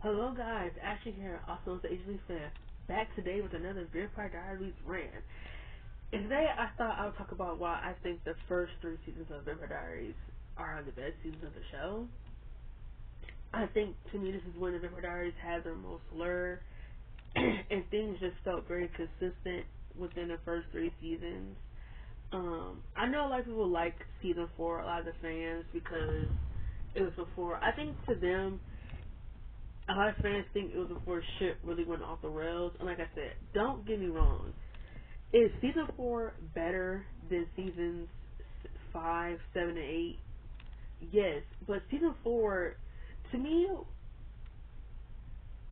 Hello guys, Ashley here, also the HB fan, back today with another Vampire Diaries rant. And today I thought I would talk about why I think the first three seasons of Vampire Diaries are the best seasons of the show. I think to me this is when the Vampire Diaries had their most lure and things just felt very consistent within the first three seasons. I know a lot of people like season four, a lot of the fans, because it was before. I think to them a lot of fans think it was before shit really went off the rails. And like I said, don't get me wrong. Is season 4 better than seasons 5, 7, and 8? Yes. But season 4, to me,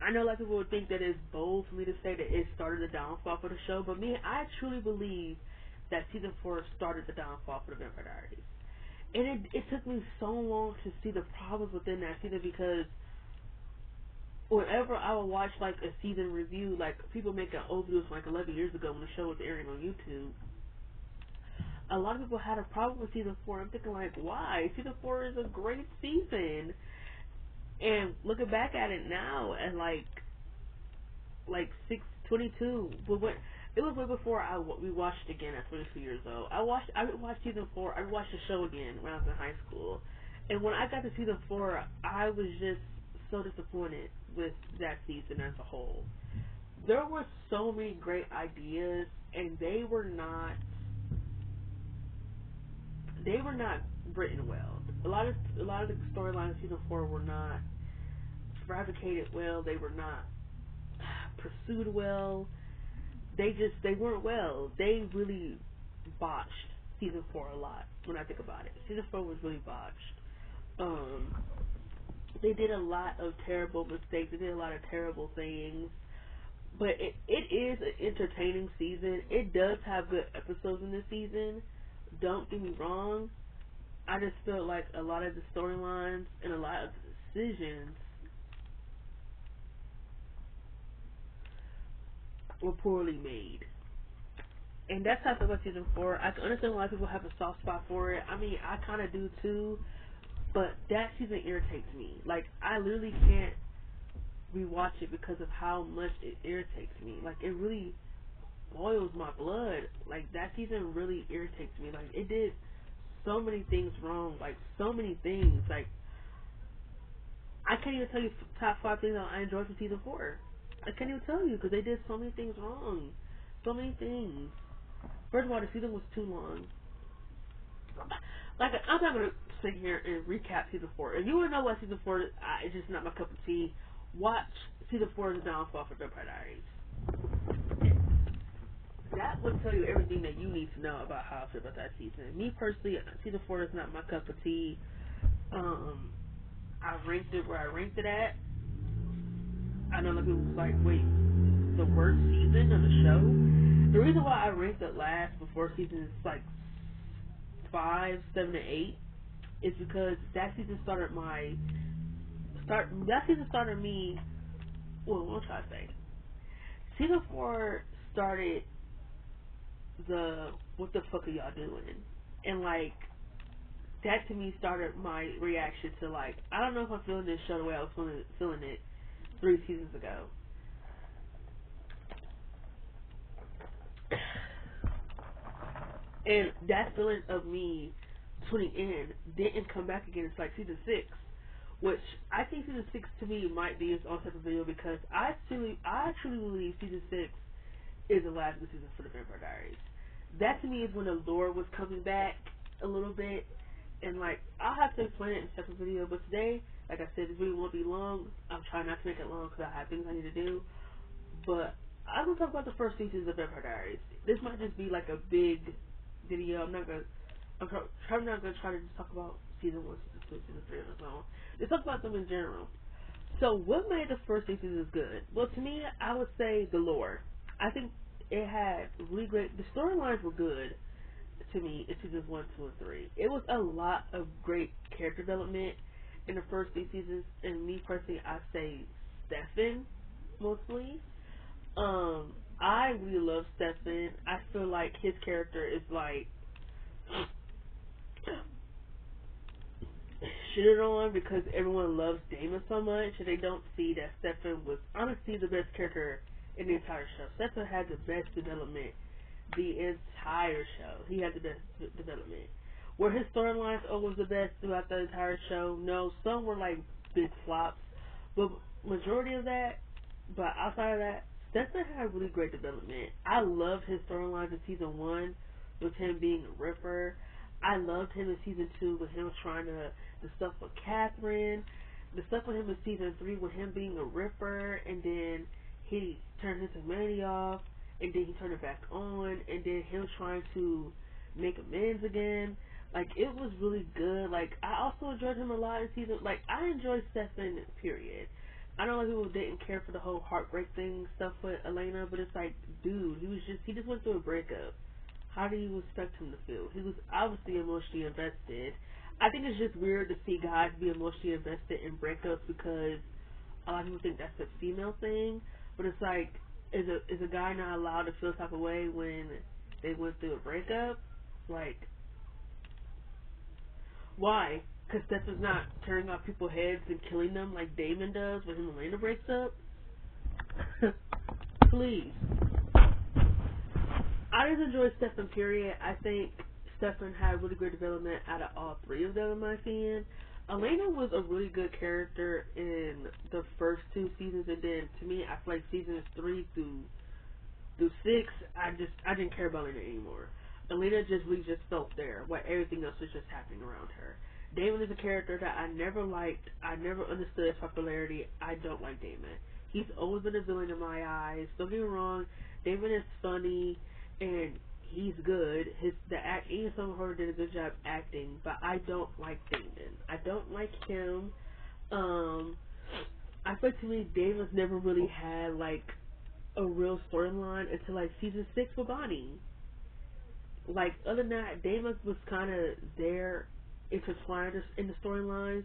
I know a lot of people would think that it's bold for me to say that it started the downfall for the show. But me, I truly believe that season 4 started the downfall for the Vampire Diaries. And it took me so long to see the problems within that season because whenever I would watch like a season review, like people making old videos from like 11 years ago when the show was airing on YouTube, a lot of people had a problem with season 4. I'm thinking like, why? Season 4 is a great season. And looking back at it now, and like 622, but what it was way before we watched it again at 22 years old. I watched season 4. I watched the show again when I was in high school, and when I got to season 4, I was just so disappointed with that season as a whole. There were so many great ideas, and they were not written well. A lot of the storylines in season 4 were not fabricated well. They were not pursued well. They weren't well. They really botched season 4 a lot when I think about it. Season 4 was really botched. Um, they did a lot of terrible mistakes. They did a lot of terrible things. But it is an entertaining season. It does have good episodes in this season. Don't get me wrong. I just feel like a lot of the storylines and a lot of the decisions were poorly made. And that's how I feel about season 4. I can understand why people have a soft spot for it. I mean, I kind of do too. But that season irritates me. Like, I literally can't rewatch it because of how much it irritates me. Like, it really boils my blood. Like, that season really irritates me. Like, it did so many things wrong. Like, so many things. Like, I can't even tell you top 5 things that I enjoyed from season 4. I can't even tell you because they did so many things wrong. So many things. First of all, the season was too long. Like, I'm not going to sit here and recap season 4. If you want to know what season 4 is, it's just not my cup of tea. Watch season 4 is the downfall for Vampire Diaries. That will tell you everything that you need to know about how I feel about that season. Me personally, season 4 is not my cup of tea. I ranked it where I ranked it at. I know a lot of people was like, wait, the worst season of the show? The reason why I ranked it last before seasons like 5, 7, and 8 is because that season started that season started me, well, what should I say? Season 4 started the, what the fuck are y'all doing? And like, that to me started my reaction to like, I don't know if I'm feeling this show the way I was feeling it 3 seasons ago. And that feeling of me tuning in didn't come back again. It's like season 6, which I think season 6 to me might be its own type of video because I truly believe season 6 is the last good season for the Vampire Diaries. That to me is when the lore was coming back a little bit, and like I'll have to explain it in a separate video. But today, like I said, this video won't be long. I'm trying not to make it long because I have things I need to do. But I'm gonna talk about the first seasons of Vampire Diaries. This might just be like a big video. I'm probably not gonna try to just talk about season 1, season 2, season 3, and so on. Just talk about them in general. So, what made the first seasons good? Well, to me, I would say the lore. I think it had really great. The storylines were good to me in seasons 1, 2, and 3. It was a lot of great character development in the first 3 seasons. And me personally, I say Stefan mostly. I really love Stefan. I feel like his character is like shitted on because everyone loves Damon so much, and they don't see that Stefan was honestly the best character in the entire show. Stefan had the best development the entire show. He had the best development. Were his storylines always the best throughout the entire show? No, some were like big flops, but majority of that, but outside of that, Stefan had really great development. I loved his storylines in season 1 with him being a Ripper. I loved him in season 2 with him trying to, the stuff with Catherine, the stuff with him in season 3 with him being a Ripper, and then he turned his humanity off, and then he turned it back on, and then him trying to make amends again. Like, it was really good. Like, I also enjoyed him a lot in season, like, I enjoyed Stefan, period. I know like people didn't care for the whole heartbreak thing stuff with Elena, but it's like, dude, he just went through a breakup. How do you expect him to feel? He was obviously emotionally invested. I think it's just weird to see guys be emotionally invested in breakups because a lot of people think that's a female thing, but it's like, is a guy not allowed to feel type of way when they went through a breakup? Like, why? Because Stefan's not tearing off people's heads and killing them like Damon does when him and Elena breaks up? Please. I just enjoyed Stefan, period. I think Stefan had really great development out of all three of them, in my opinion. Elena was a really good character in the first 2 seasons, and then to me, I feel like seasons 3 through 6, I didn't care about Elena anymore. Elena just really just felt there, while everything else was just happening around her. Damon is a character that I never liked. I never understood his popularity. I don't like Damon. He's always been a villain in my eyes. Don't get me wrong, Damon is funny and he's good. Ian Somerhalder did a good job acting, but I don't like Damon. I don't like him. I feel like to me, Damon's never really had like a real storyline until like season 6 with Bonnie. Like, other than that, Damon was kind of there intertwined in the storylines,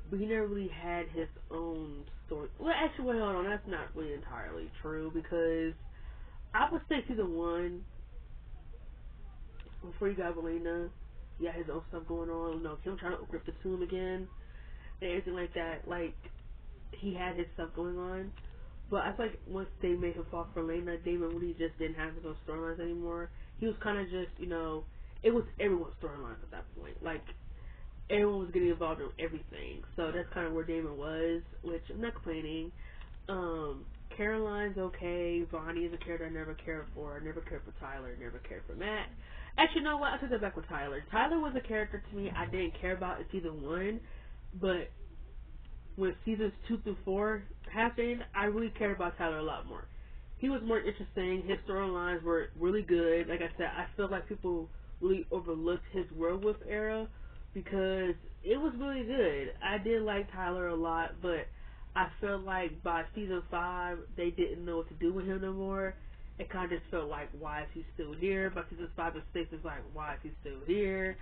but he never really had his own story. Well, actually, wait, hold on, that's not really entirely true, because I would say season 1, before you got Elena, he had his own stuff going on, you know, him trying to grip the tomb again, and everything like that, like, he had his stuff going on. But I feel like once they made him fall for Elena, Damon really just didn't have his own storylines anymore. He was kind of just, you know, it was everyone's storylines at that point. Like, everyone was getting involved in everything. So that's kind of where Damon was, which I'm not complaining. Caroline's okay. Bonnie is a character I never cared for. I never cared for Tyler. Never cared for Matt. Actually, you know what? I took that back with Tyler. Tyler was a character to me I didn't care about in season 1, but when seasons 2 through 4 happened, I really cared about Tyler a lot more. He was more interesting. His storylines were really good. Like I said, I feel like people really overlooked his werewolf era because it was really good. I did like Tyler a lot, but I felt like by season 5, they didn't know what to do with him no more. It kind of just felt like, why is he still here? By season 5 and 6, it's like, why is he still here?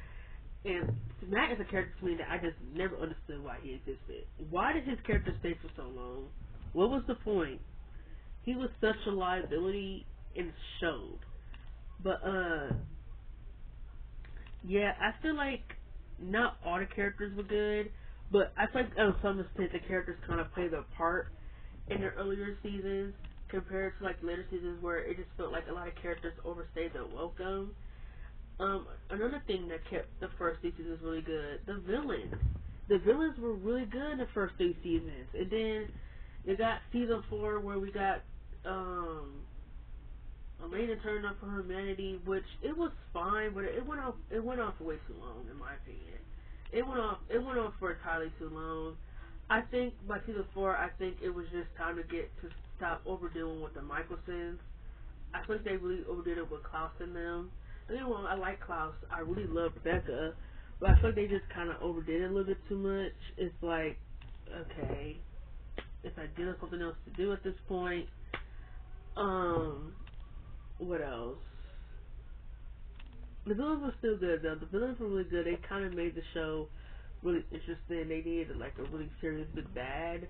And Matt is a character to me that I just never understood why he existed. Why did his character stay for so long? What was the point? He was such a liability and showed. But, yeah, I feel like not all the characters were good, but I feel like on some extent the characters kind of played their part in the earlier seasons compared to like later seasons where it just felt like a lot of characters overstayed their welcome. Another thing that kept the first 3 seasons really good, the villains. The villains were really good in the first 3 seasons. And then you got season 4 where we got Elena turned up for humanity, which it was fine, but it went off way too long in my opinion. It went off for entirely too long. I think by season 4 I think it was just time to stop overdoing with the Michelsons. I think they really overdid it with Klaus and them. Don't get me wrong, I like Klaus. I really love Rebecca. But I feel like they just kind of overdid it a little bit too much. It's like, okay, if I did have something else to do at this point. What else? The villains were still good though. The villains were really good. They kind of made the show really interesting. They needed like a really serious big bad.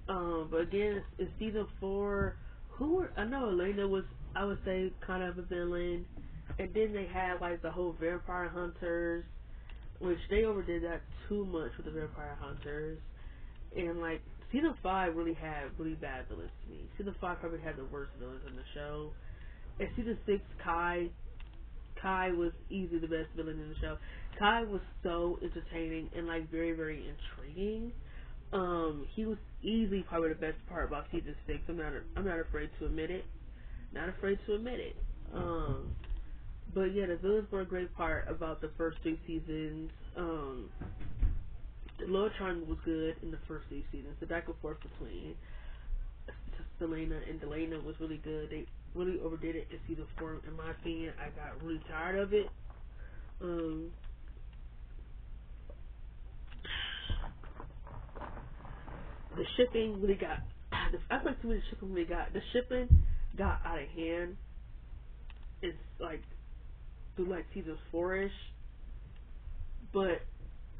But again, in season 4, I know Elena was, I would say, kind of a villain. And then they had like the whole vampire hunters. which they overdid that too much with the Vampire Hunters. And like season 5 really had really bad villains to me. Season 5 probably had the worst villains in the show. And season 6, Kai was easily the best villain in the show. Kai was so entertaining and like very, very intriguing. He was easily probably the best part about season 6. I'm not afraid to admit it. Not afraid to admit it. But yeah, the villains were a great part about the first 3 seasons. The love triangle was good in the first 3 seasons. The back and forth between Selena and Delana was really good. They really overdid it in season 4, in my opinion. I got really tired of it. The shipping really got. I feel like the shipping got out of hand. It's like through like season 4ish, but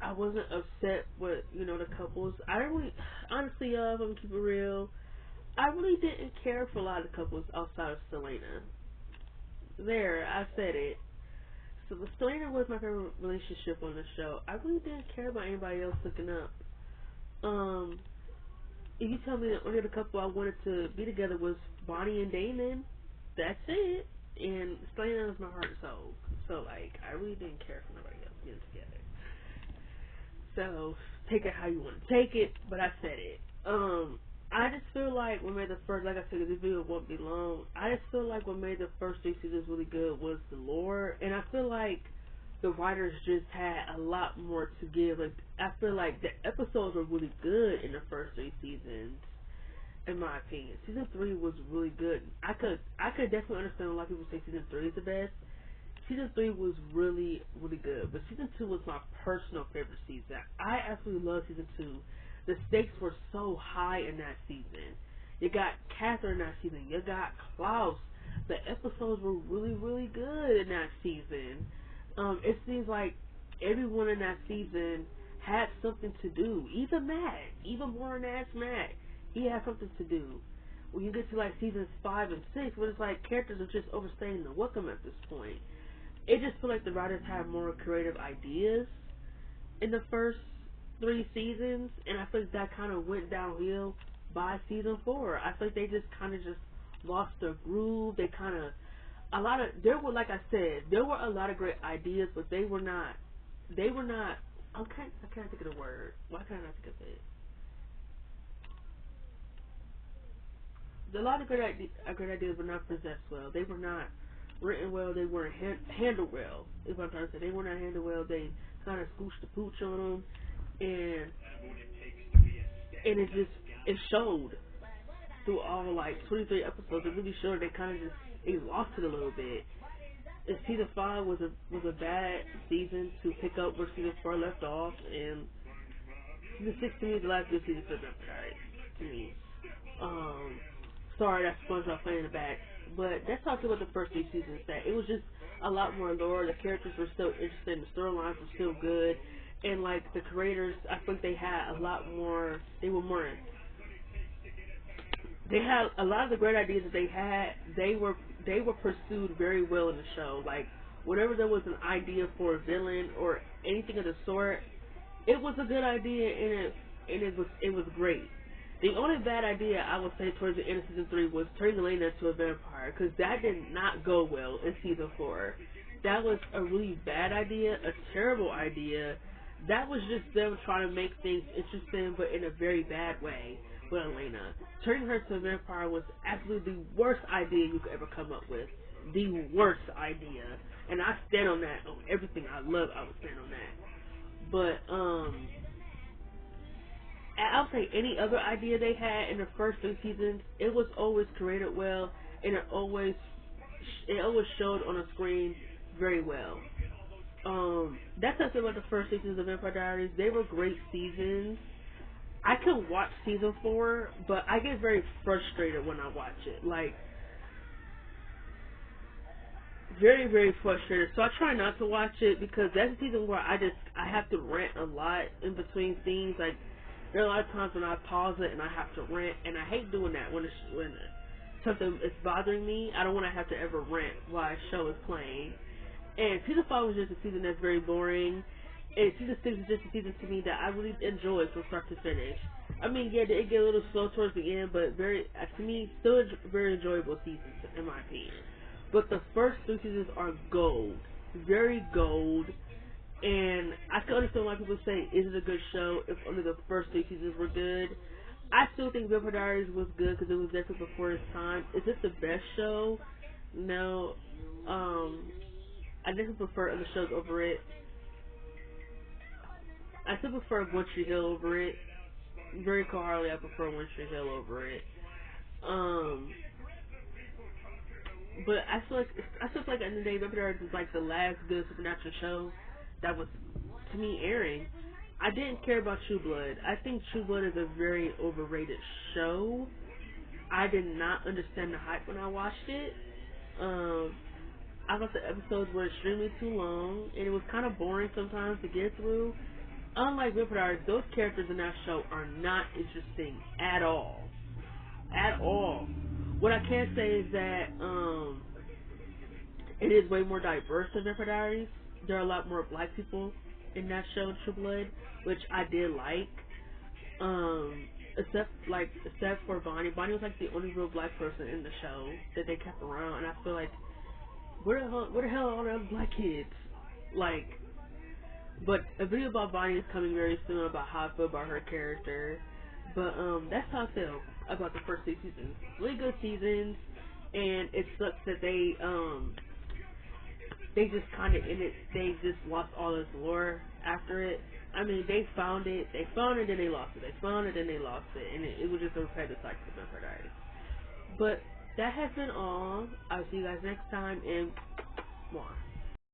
I wasn't upset with the couples. I don't really, honestly, if I'm gonna keep it real, I really didn't care for a lot of the couples outside of Selena. There, I said it. So Selena was my favorite relationship on the show. I really didn't care about anybody else hooking up. If you tell me the only other couple I wanted to be together was Bonnie and Damon, that's it. And Selena was my heart and soul. So like, I really didn't care for nobody else getting together. So take it how you want to take it, but I said it. I just feel like what made the first, like I said, this video won't be long. I just feel like what made the first 3 seasons really good was the lore, and I feel like the writers just had a lot more to give. Like I feel like the episodes were really good in the first 3 seasons, in my opinion. Season 3 was really good. I could definitely understand a lot of people say season 3 is the best. Season 3 was really, really good, but season 2 was my personal favorite season. I absolutely love season 2. The stakes were so high in that season. You got Catherine in that season. You got Klaus. The episodes were really, really good in that season. It seems like everyone in that season had something to do. Even Matt, even more than that's Matt, he had something to do. When you get to like seasons 5 and 6, where it's like characters are just overstaying the welcome at this point. It just feel like the writers had more creative ideas in the first 3 seasons, and I feel like that kind of went downhill by season 4. I feel like they just kind of just lost their groove. They kind of there were, like I said, there were a lot of great ideas, but they were not. Okay, I can't think of the word. Why can't I not think of it? A lot of great ideas were not possessed well. They were not written well. They weren't handled well. Is what I'm trying to say. They were not handled well. They kind of scooched the pooch on them, and it showed through all like 23 episodes. It really showed. They lost it a little bit. And season 5 was a bad season to pick up where season 4 left off, and season 6 to me is the last good season for them, guys. To me. Sorry, that's SpongeBob playing in the back. But that's talking about the first 3 seasons. That it was just a lot more lore. The characters were still interesting. The storylines were still good. And like the creators, I think they had a lot more. They had a lot of the great ideas that they had. They were pursued very well in the show. Like whenever there was an idea for a villain or anything of the sort, it was a good idea, and it was great. The only bad idea I would say towards the end of season 3 was turning Elena into a vampire, because that did not go well in season 4. That was a really bad idea, a terrible idea. That was just them trying to make things interesting, but in a very bad way with Elena. Turning her to a vampire was absolutely the worst idea you could ever come up with. The worst idea. And I stand on that. On everything I love, I would stand on that. But, I'll say any other idea they had in the first 3 seasons, it was always created well, and it always showed on the screen very well. That's what I said about the first seasons of Vampire Diaries. They were great seasons. I could watch season 4, but I get very frustrated when I watch it. Like, very, very frustrated. So I try not to watch it, because that's a season where I have to rant a lot in between scenes. Like, there are a lot of times when I pause it and I have to rant, and I hate doing that when something is bothering me. I don't want to have to ever rant while a show is playing. And season 5 was just a season that's very boring, And season 6 is just a season to me that I really enjoyed from start to finish. I mean, yeah, it get a little slow towards the end, but very, to me, still very enjoyable seasons, in my opinion. But the first 3 seasons are gold. Very gold. And I can understand why people say, is it a good show if only the first 3 seasons were good? I still think Vampire Diaries was good because it was definitely before its time. Is it the best show? No. I definitely prefer other shows over it. I still prefer One Tree Hill over it. Very cold-heartedly, I prefer One Tree Hill over it. Um, but I still feel like at the end of the day, Vampire Diaries was like the last good supernatural show that was, to me, airing. I didn't care about True Blood. I think True Blood is a very overrated show. I did not understand the hype when I watched it. Um, I thought the episodes were extremely too long, and it was kind of boring sometimes to get through. Unlike Vampire Diaries, those characters in that show are not interesting at all. At all. What I can say is that it is way more diverse than Vampire Diaries. There are a lot more black people in that show, True Blood, which I did like. Except for Bonnie. Bonnie was like the only real black person in the show that they kept around, and I feel like where the hell are all the other black kids? Like, but a video about Bonnie is coming very soon about how I feel about her character. But that's how I feel about the first 6 seasons. Really good seasons, and it sucks that they just kind of in it. They just lost all this lore after it. I mean, they found it, then they lost it. They found it, then they lost it, and it was just a repetitive cycle for Vampire Diaries. But that has been all. I'll see you guys next time, and more.